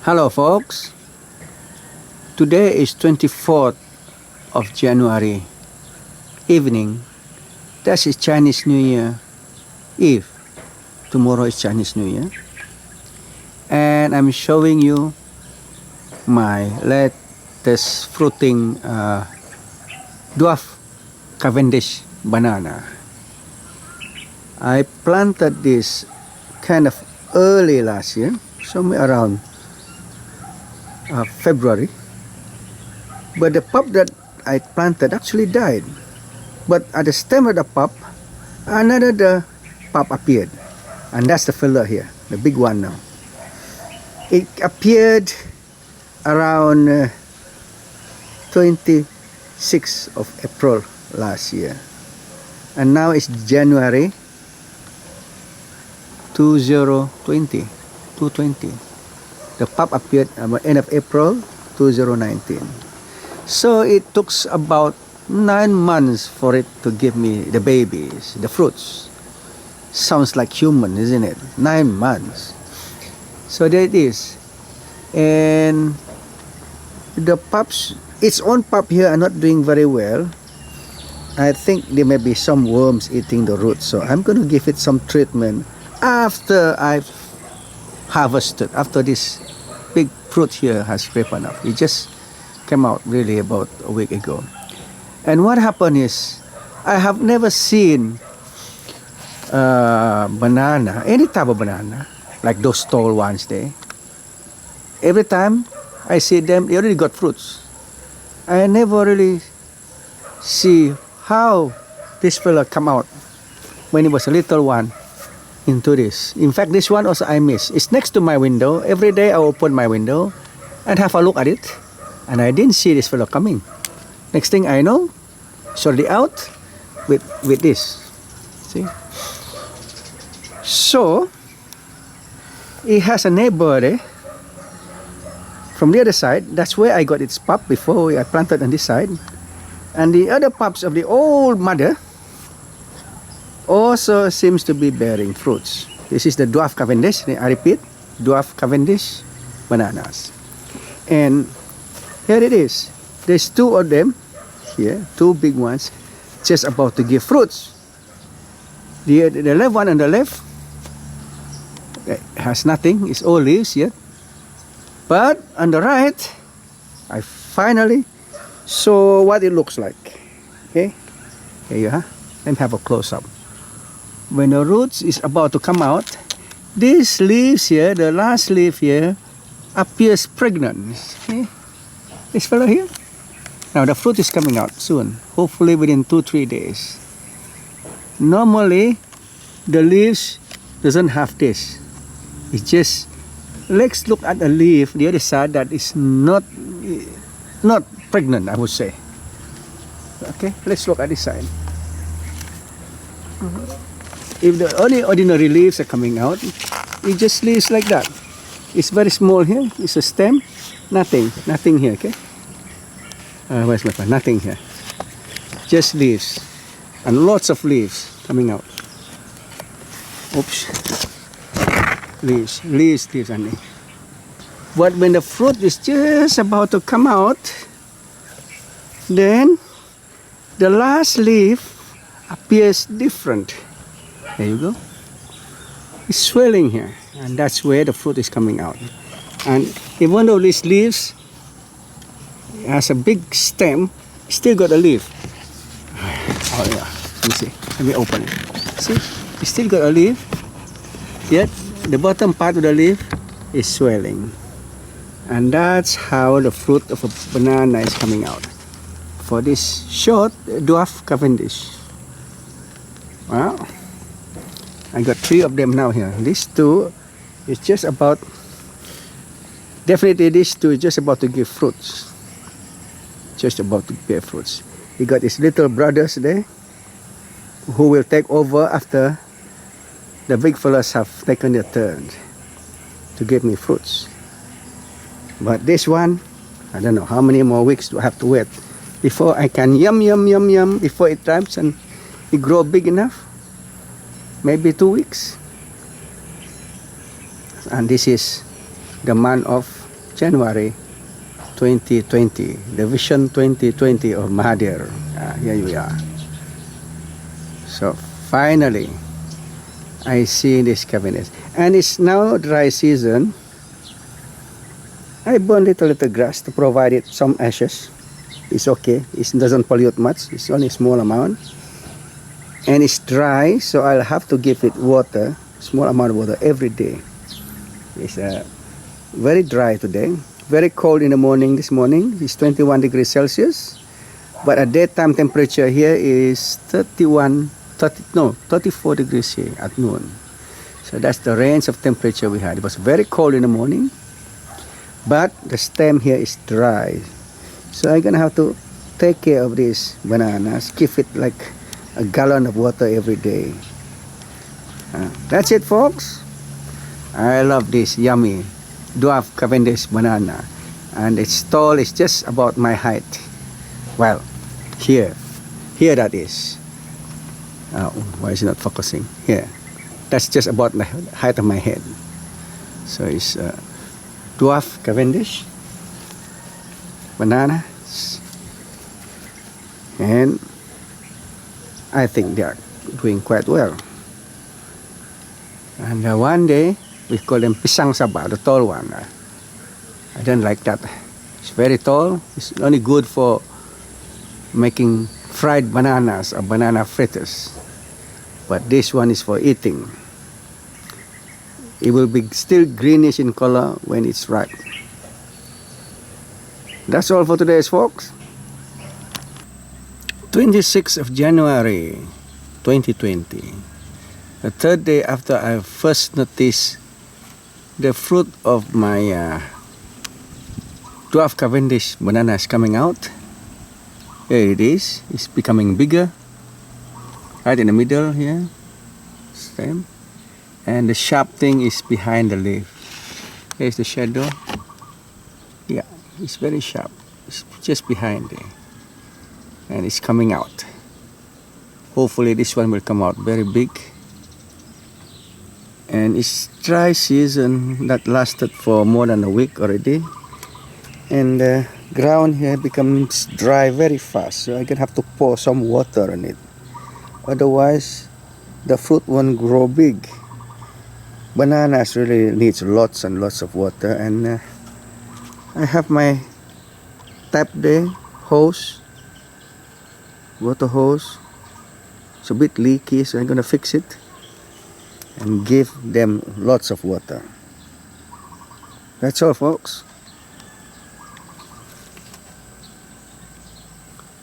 Hello folks, today is 24th of January evening. That is Chinese New Year Eve. Tomorrow is Chinese New Year. And I'm showing you my latest fruiting Dwarf Cavendish banana. I planted this kind of early last year, somewhere around February, but the pup that I planted actually died. But at the stem of the pup, another pup appeared, and that's the fella here, the big one now. It appeared around 26th of April last year, and now it's January 2020. The pup appeared at the end of April 2019. So it took about 9 months for it to give me the babies, the fruits. Sounds like human, isn't it? 9 months. So there it is. And the pups, its own pup here are not doing very well. I think there may be some worms eating the roots. So I'm going to give it some treatment after I've harvested, after this big fruit here has ripened up. It just came out really about a week ago. And what happened is, I have never seen banana, any type of banana, like those tall ones there. Every time I see them, they already got fruits. I never really see how this fella come out when he was a little one into this. In fact, this one also I miss. It's next to my window. Every day I open my window and have a look at it, and I didn't see this fellow coming. Next thing I know, it's already out with this. See? So it has a neighbor there from the other side. That's where I got its pup before I planted on this side. And the other pups of the old mother also seems to be bearing fruits. This is the Dwarf Cavendish. I repeat, Dwarf Cavendish bananas. And here it is. There's 2 of them here, 2 big ones, just about to give fruits. The left one on the left has nothing. It's all leaves yet. But on the right, I finally saw what it looks like. Okay, here you are. Let me have a close-up. When the roots is about to come out, these leaves here, the last leaf here, appears pregnant. Okay? This fellow here. Now the fruit is coming out soon, hopefully within 2-3 days. Normally, the leaves doesn't have this. It's just, let's look at the leaf, the other side that is not pregnant, I would say. Okay, let's look at this side. If the only ordinary leaves are coming out, it just leaves like that. It's very small here. It's a stem. Nothing here. Okay. Where's my pen? Nothing here. Just leaves, and lots of leaves coming out. Oops. Leaves, and but when the fruit is just about to come out, then the last leaf appears different. There you go. It's swelling here, and that's where the fruit is coming out. And if one of these leaves has a big stem, still got a leaf. Oh yeah, let me see. Let me open it. See, it's still got a leaf, yet the bottom part of the leaf is swelling. And that's how the fruit of a banana is coming out for this short Dwarf Cavendish. Wow. I got 3 of them now here. These 2 is just about, definitely these 2 is just about to give fruits. Just about to bear fruits. He got his little brothers there who will take over after the big fellas have taken their turn to give me fruits. But this one, I don't know how many more weeks do I have to wait before I can yum, before it ripens and it grow big enough. Maybe 2 weeks. And this is the month of January 2020, the Vision 2020 of Mahathir. Here we are. So finally, I see this Cavendish, and it's now dry season. I burn little grass to provide it some ashes. It's okay. It doesn't pollute much. It's only a small amount, and it's dry, so I'll have to give it water, small amount of water every day. It's very dry today. Very cold in the morning. This morning it's 21 degrees Celsius, but at daytime temperature here is 34 degrees here at noon. So that's the range of temperature we had. It was very cold in the morning, but the stem here is dry. So I'm gonna have to take care of these bananas, give it like a gallon of water every day. That's it, folks. I love this yummy Dwarf Cavendish banana, and its tall is just about my height. Well, here that is. Why is it not focusing? Here, that's just about the height of my head. So it's Dwarf Cavendish bananas, and I think they are doing quite well. And one day we call them pisang saba, the tall one. I don't like that. It's very tall. It's only good for making fried bananas or banana fritters. But this one is for eating. It will be still greenish in color when it's ripe. That's all for today, folks. 26th of January 2020. The third day after I first noticed the fruit of my Dwarf Cavendish banana is coming out. There it is. It's becoming bigger. Right in the middle here. Stem. And the sharp thing is behind the leaf. There's the shadow. Yeah, it's very sharp. It's just behind there. And it's coming out. Hopefully this one will come out very big. And it's dry season that lasted for more than a week already, and the ground here becomes dry very fast, so I'm gonna have to pour some water on it, otherwise the fruit won't grow big. Bananas really needs lots and lots of water, and I have my tap there, hose, water hose. It's a bit leaky, so I'm gonna fix it and give them lots of water. That's all, folks.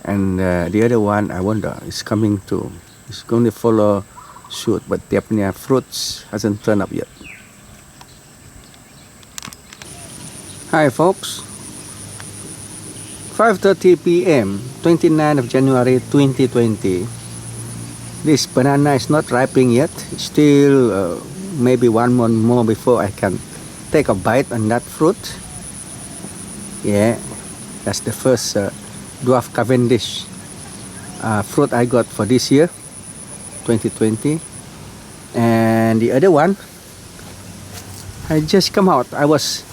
And the other one, I wonder, is coming too. It's going to follow suit, but the fruits hasn't turned up yet. Hi, folks. 5:30 p.m. 29th of January 2020. This banana is not ripening yet. Still maybe 1 month more before I can take a bite on that fruit. Yeah, that's the first Dwarf Cavendish fruit I got for this year, 2020. And the other one, I just come out. I was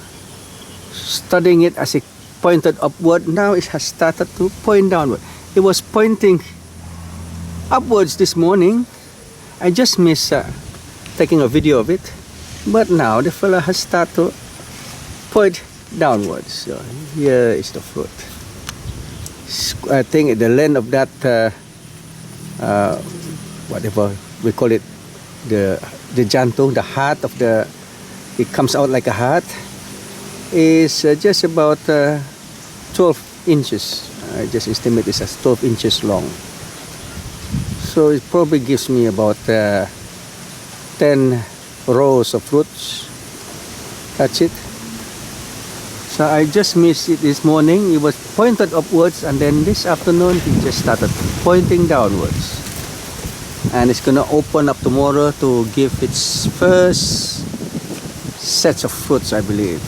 studying it as it pointed upward. Now it has started to point downward. It was pointing upwards this morning. I just missed taking a video of it, but now the fella has started to point downwards. So here is the fruit. I think the length of that whatever we call it, the jantung, the heart of the, it comes out like a heart, is just about 12 inches. I just estimate this as 12 inches long. So it probably gives me about 10 rows of fruits. That's it. So I just missed it this morning. It was pointed upwards, and then this afternoon it just started pointing downwards. And it's gonna open up tomorrow to give its first sets of fruits, I believe.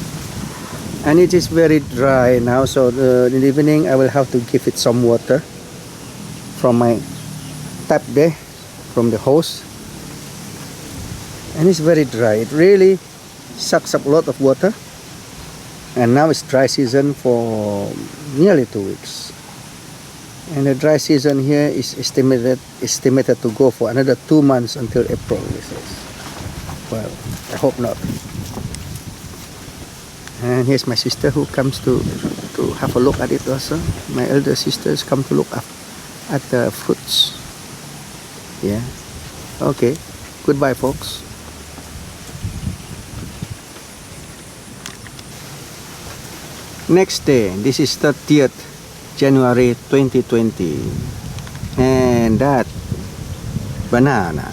And it is very dry now, so in the evening I will have to give it some water from my tap there, from the hose. And it's very dry. It really sucks up a lot of water. And now it's dry season for nearly 2 weeks. And the dry season here is estimated to go for another 2 months until April, he says. Well, I hope not. And here's my sister who comes to have a look at it also. My elder sisters come to look at the fruits. Yeah. Okay. Goodbye, folks. Next day, this is 30th January 2020, and that banana,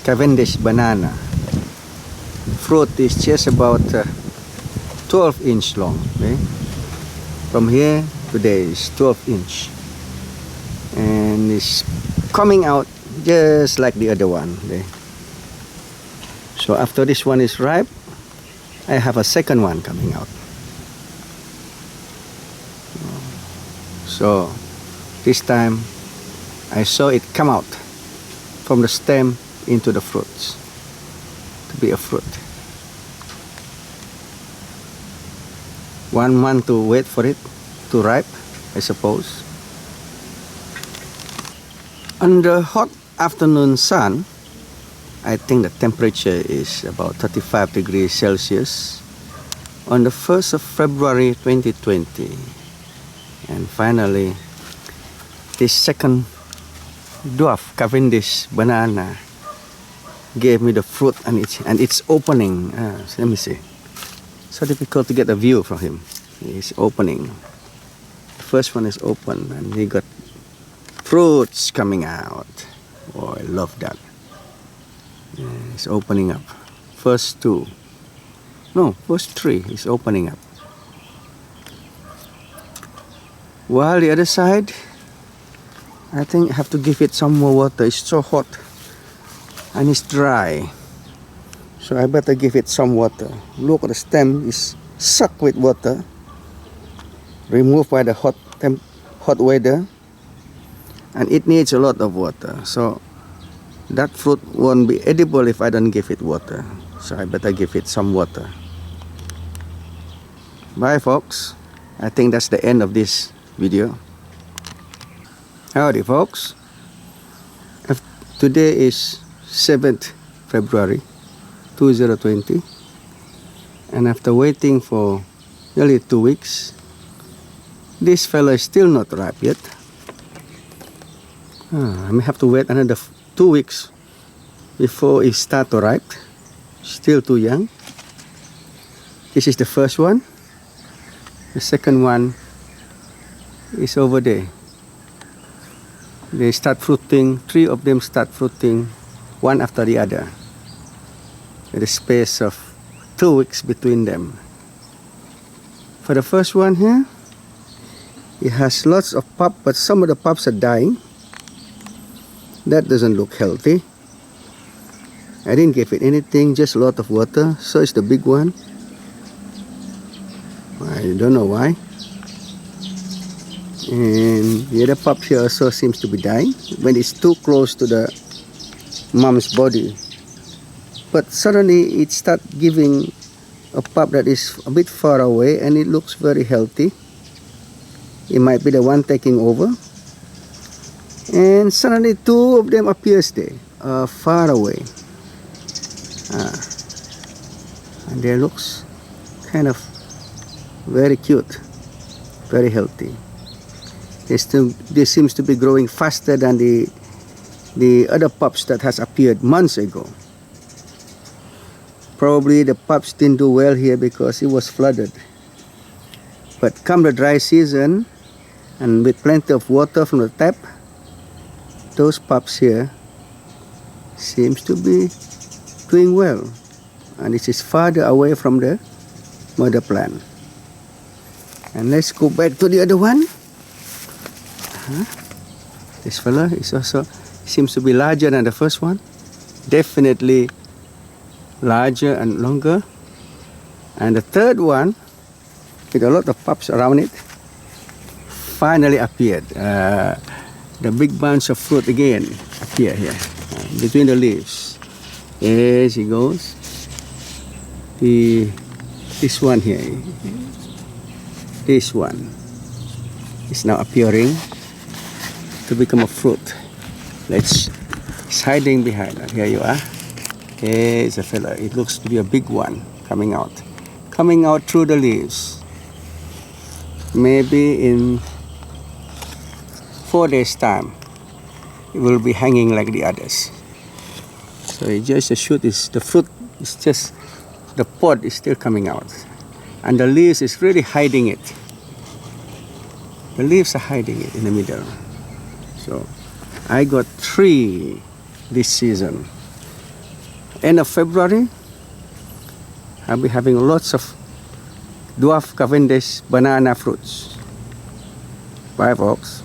Cavendish banana, fruit is just about 12 inch long. Okay? From here to there is 12 inch, and it's coming out just like the other one. Okay? So after this one is ripe, I have a second one coming out. So this time I saw it come out from the stem into the fruits to be a fruit. 1 month to wait for it to ripe, I suppose. Under hot afternoon sun, I think the temperature is about 35 degrees Celsius on the 1st of February 2020. And finally, this second dwarf Cavendish banana gave me the fruit, and it's opening. So let me see. So difficult to get a view from him. He's opening. The first one is open, and he got fruits coming out. Oh, I love that. Yeah, it's opening up. First 2. No, first 3 is opening up. While the other side, I think I have to give it some more water. It's so hot and it's dry, so I better give it some water. Look, the stem is sucked with water, removed by the hot weather, and it needs a lot of water. So that fruit won't be edible if I don't give it water. So I better give it some water. Bye, folks. I think that's the end of this video. Howdy, folks. Today is 7th February 2020, and after waiting for nearly 2 weeks, this fellow is still not ripe yet. I may have to wait another 2 weeks before it starts to ripe. Still too young. This is the first one. The second one is over there. They start fruiting. 3 of them start fruiting, one after the other, with a space of 2 weeks between them. For the first one here, it has lots of pulp, but some of the pulps are dying. That doesn't look healthy. I didn't give it anything, just a lot of water. So it's the big one. I don't know why. And the other pup here also seems to be dying when it's too close to the mom's body. But suddenly it starts giving a pup that is a bit far away, and it looks very healthy. It might be the one taking over. And suddenly 2 of them appears there, far away. And they looks kind of very cute, very healthy. They seems to be growing faster than the other pups that has appeared months ago. Probably the pups didn't do well here because it was flooded. But come the dry season, and with plenty of water from the tap, those pups here seems to be doing well. And this is farther away from the mother plant. And let's go back to the other one. This fella is also seems to be larger than the first one. Definitely larger and longer. And the third one, with a lot of pups around it, finally appeared. The big bunch of fruit again appear here between the leaves. There she goes. This one here, This one is now appearing to become a fruit. It's hiding behind. Here you are. Here's a fella. It looks to be a big one coming out through the leaves. Maybe in 4 days time it will be hanging like the others. So it just, the shoot is, the fruit is just, the pod is still coming out, and the leaves is really hiding it. The leaves are hiding it in the middle. So I got 3 this season. End of February, I'll be having lots of dwarf Cavendish banana fruits. Bye folks.